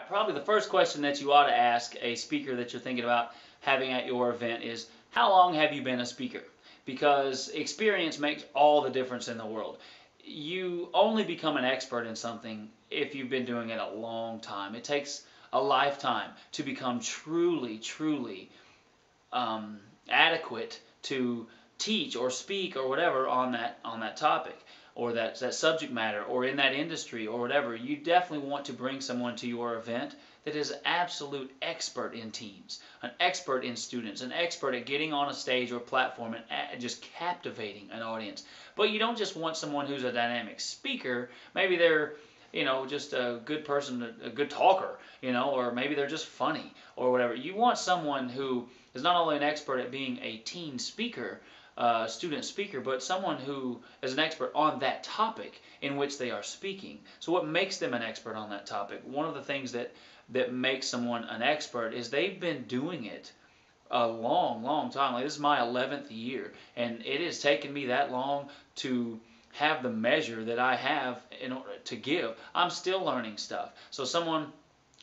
probably the first question that you ought to ask a speaker that you're thinking about having at your event is, how long have you been a speaker? Because experience makes all the difference in the world. You only become an expert in something if you've been doing it a long time. It takes a lifetime to become truly adequate to teach or speak or whatever on that topic, or that subject matter, or in that industry or whatever. You definitely want to bring someone to your event that is an absolute expert in teams, an expert in students, an expert at getting on a stage or platform and just captivating an audience. But you don't just want someone who's a dynamic speaker. Maybe they're just a good person, a good talker, or maybe they're just funny or whatever. You want someone who is not only an expert at being a teen speaker, student speaker, but someone who is an expert on that topic in which they are speaking. So what makes them an expert on that topic? One of the things that makes someone an expert is they've been doing it a long time. Like, this is my 11th year, and it has taken me that long to have the measure that I have in order to give. I'm still learning stuff. So someone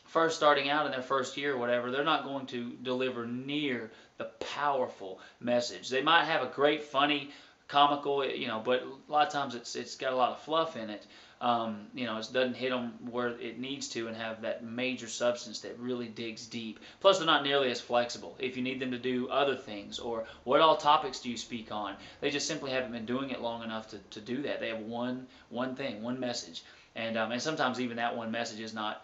first starting out in their first year or whatever, they're not going to deliver near the powerful message. They might have a great, funny, comical, but a lot of times it's got a lot of fluff in it. It doesn't hit them where it needs to and have that major substance that really digs deep. Plus, they're not nearly as flexible. If you need them to do other things, or what all topics do you speak on, they just simply haven't been doing it long enough to do that. They have one thing, one message, and sometimes even that one message is not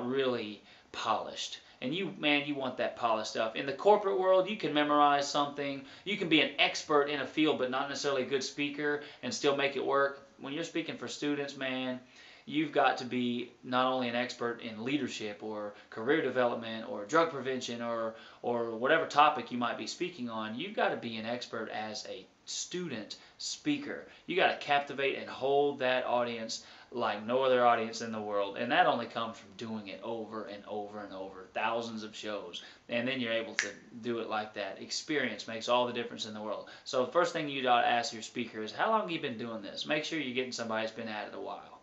really polished. And you want that polished stuff. In the corporate world, you can memorize something. You can be an expert in a field, but not necessarily a good speaker, and still make it work. When you're speaking for students, man, you've got to be not only an expert in leadership or career development or drug prevention or whatever topic you might be speaking on. You've got to be an expert as a student speaker. You got to captivate and hold that audience like no other audience in the world, and that only comes from doing it over and over and over, thousands of shows, and then you're able to do it like that. Experience makes all the difference in the world. So the first thing you ought to ask your speaker is, how long have you been doing this? Make sure you're getting somebody that's been at it a while.